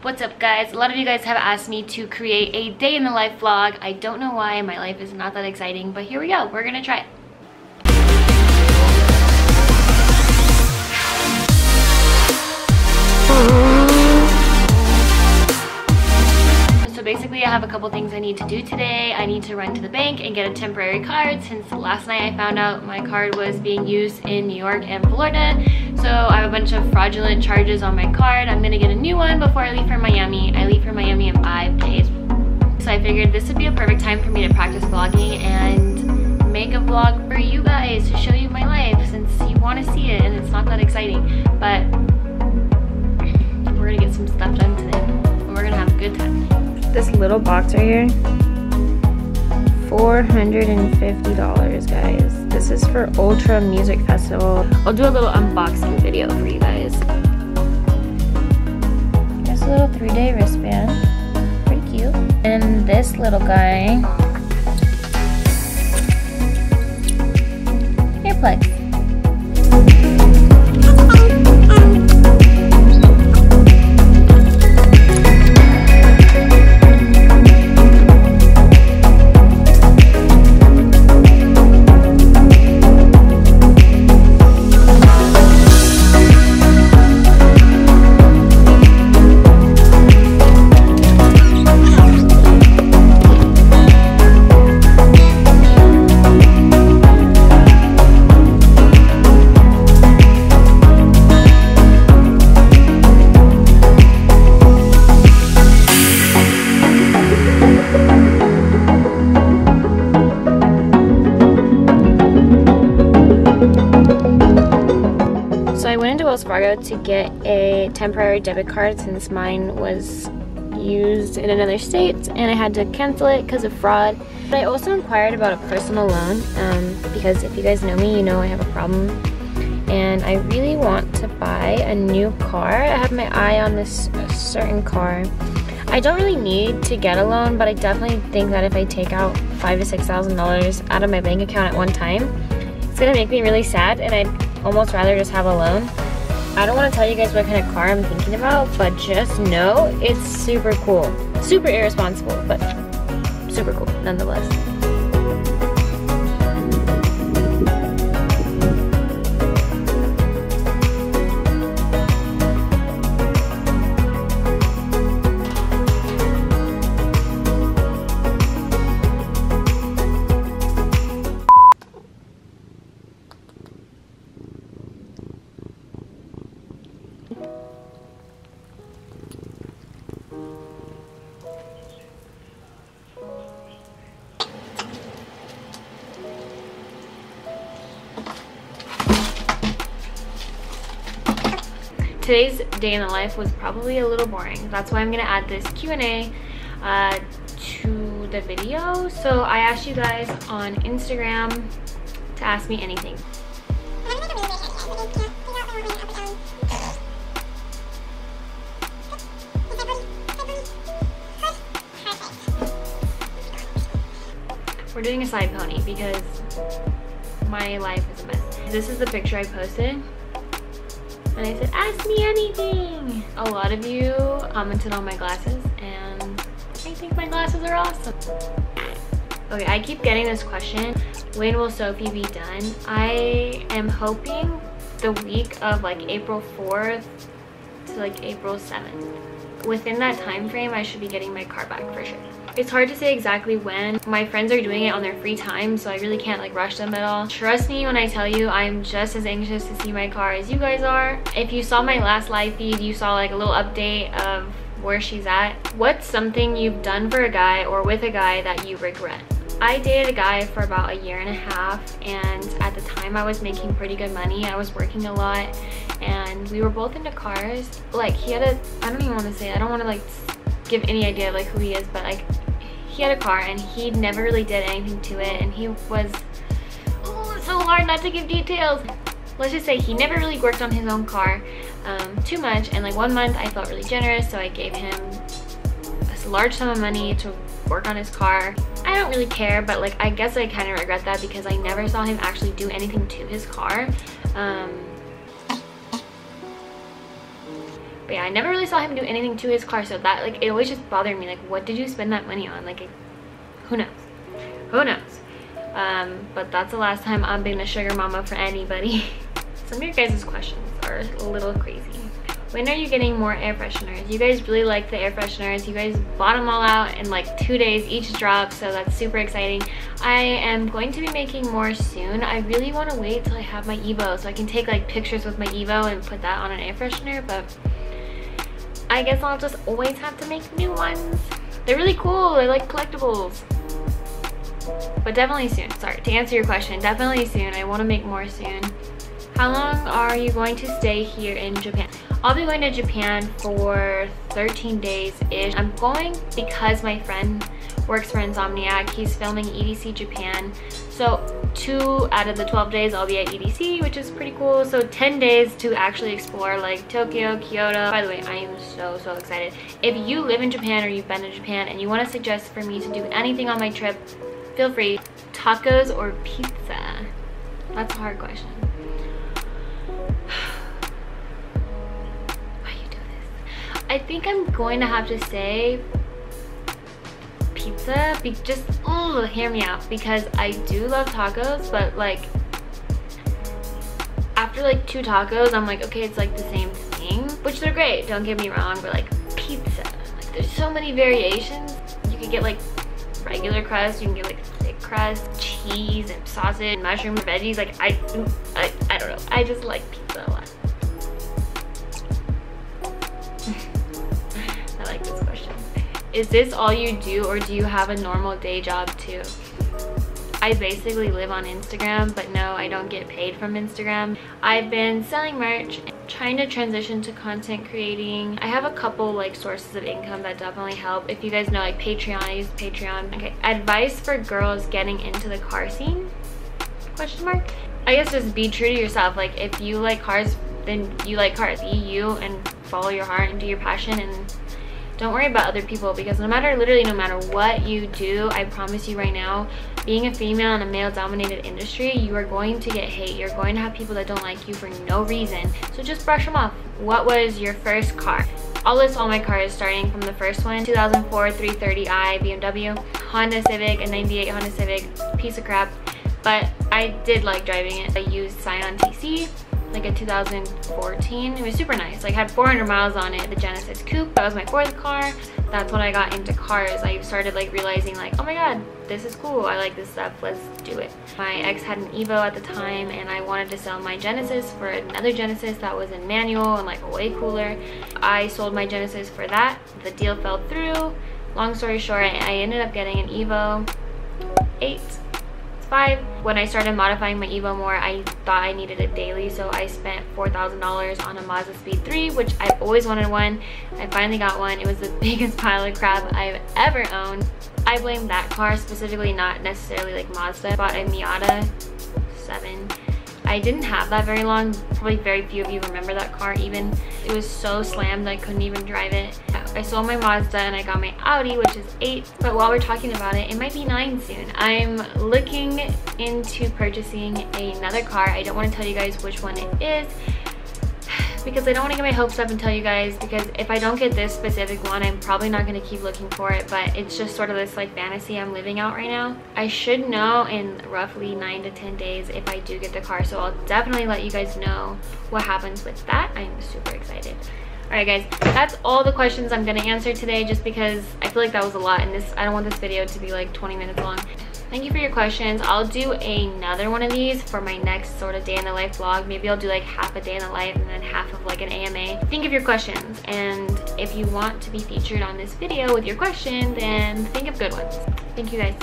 What's up guys? A lot of you guys have asked me to create a day in the life vlog. I don't know why, my life is not that exciting, but here we go. We're gonna try it. So basically I have a couple things I need to do today. I need to run to the bank and get a temporary card since last night I found out my card was being used in New York and Florida. So I have a bunch of fraudulent charges on my card. I'm gonna get a new one before I leave for Miami. I leave for Miami in 5 days. So I figured this would be a perfect time for me to practice vlogging and make a vlog for you guys to show you my life since you want to see it and it's not that exciting. But we're gonna get some stuff done today and we're gonna have a good time. This little box right here, $450 guys. This is for Ultra Music Festival. I'll do a little unboxing video for you guys. Here's a little 3-day wristband, pretty cute. And this little guy, earplugs. Wells Fargo to get a temporary debit card since mine was used in another state and I had to cancel it because of fraud. But I also inquired about a personal loan because if you guys know me, you know I have a problem and I really want to buy a new car. I have my eye on this certain car. I don't really need to get a loan, but I definitely think that if I take out $5,000 to $6,000 out of my bank account at one time, it's gonna make me really sad and I'd almost rather just have a loan. I don't want to tell you guys what kind of car I'm thinking about, but just know it's super cool. Super irresponsible, but super cool nonetheless. Today's day in the life was probably a little boring. That's why I'm gonna add this Q&A to the video. So I asked you guys on Instagram to ask me anything. We're doing a side pony because my life is a mess. This is the picture I posted. And I said, ask me anything. A lot of you commented on my glasses and I think my glasses are awesome. Okay, I keep getting this question, when will Sophie be done? I am hoping the week of like April 4th to like April 7th. Within that time frame, I should be getting my car back for sure. It's hard to say exactly when. My friends are doing it on their free time, so I really can't like rush them at all. Trust me when I tell you I'm just as anxious to see my car as you guys are. If you saw my last live feed, you saw like a little update of where she's at. What's something you've done for a guy or with a guy that you regret? I dated a guy for about 1.5 years and at the time I was making pretty good money. I was working a lot and we were both into cars. Like he had a, I don't even want to say, I don't want to like give any idea of like who he is, but like he had a car and he never really did anything to it and he was, oh, it's so hard not to give details. Let's just say he never really worked on his own car too much, and like 1 month I felt really generous, so I gave him a large sum of money to work on his car. I don't really care, but like I guess I kind of regret that because I never saw him actually do anything to his car. But yeah, I never really saw him do anything to his car, so that, like, it always just bothered me. Like, what did you spend that money on? Like, who knows? Who knows? But that's the last time I'm being a sugar mama for anybody. Some of your guys' questions are a little crazy. When are you getting more air fresheners? You guys really like the air fresheners. You guys bought them all out in like 2 days each drop, so that's super exciting. I am going to be making more soon. I really want to wait till I have my Evo so I can take like pictures with my Evo and put that on an air freshener, but I guess I'll just always have to make new ones. They're really cool. I like collectibles. But definitely soon. Sorry, to answer your question, definitely soon. I want to make more soon. How long are you going to stay here in Japan? I'll be going to Japan for 13 days-ish. I'm going because my friend works for Insomniac. He's filming EDC Japan. So 2 out of the 12 days I'll be at EDC, which is pretty cool. So 10 days to actually explore like Tokyo, Kyoto. By the way, I am so excited. If you live in Japan or you've been to Japan and you want to suggest for me to do anything on my trip, feel free. Tacos or pizza? That's a hard question. I think I'm going to have to say pizza. Hear me out, because I do love tacos, but like after like 2 tacos I'm like, okay, it's like the same thing, which they're great, don't get me wrong, but like pizza, like there's so many variations. You can get like regular crust, you can get like thick crust, cheese and sausage and mushroom veggies. Like I don't know, I just like pizza a lot. Is this all you do, or do you have a normal day job too? I basically live on Instagram, but no, I don't get paid from Instagram. I've been selling merch, trying to transition to content creating. I have a couple like sources of income that definitely help. If you guys know, like Patreon, I use Patreon. Okay, advice for girls getting into the car scene? Question mark? I guess just be true to yourself. Like if you like cars, then you like cars. Be you and follow your heart and do your passion, and don't worry about other people, because literally no matter what you do, I promise you right now, being a female in a male-dominated industry, you are going to get hate. You're going to have people that don't like you for no reason. So just brush them off. What was your first car? I'll list all my cars starting from the first one. 2004 330i BMW, Honda Civic, a 98 Honda Civic, piece of crap, but I did like driving it. I used Scion TC, like a 2014. It was super nice. Like had 400 miles on it. The Genesis Coupe, that was my 4th car. That's when I got into cars. I started like realizing like, oh my god, this is cool, I like this stuff, let's do it. My ex had an Evo at the time, and I wanted to sell my Genesis for another Genesis that was in manual and like way cooler. I sold my Genesis for that. The deal fell through. Long story short, I ended up getting an Evo 8. 5. When I started modifying my Evo more, I thought I needed a daily, so I spent $4,000 on a Mazda Speed 3, which I've always wanted one. I finally got one. It was the biggest pile of crap I've ever owned. I blame that car specifically, not necessarily like Mazda. I bought a Miata 7. I didn't have that very long. Probably very few of you remember that car even. It was so slammed I couldn't even drive it. I sold my Mazda and I got my Audi, which is 8. But while we're talking about it, it might be 9 soon. I'm looking into purchasing another car. I don't want to tell you guys which one it is, because I don't want to get my hopes up and tell you guys, because if I don't get this specific one, I'm probably not going to keep looking for it. But it's just sort of this like fantasy I'm living out right now. I should know in roughly 9 to 10 days if I do get the car, so I'll definitely let you guys know what happens with that. I'm super excited. Alright guys, that's all the questions I'm going to answer today, just because I feel like that was a lot, and I don't want this video to be like 20 minutes long. Thank you for your questions. I'll do another one of these for my next sort of day in the life vlog. Maybe I'll do like half a day in the life and then half of like an AMA. Think of your questions, and if you want to be featured on this video with your question, then think of good ones. Thank you guys.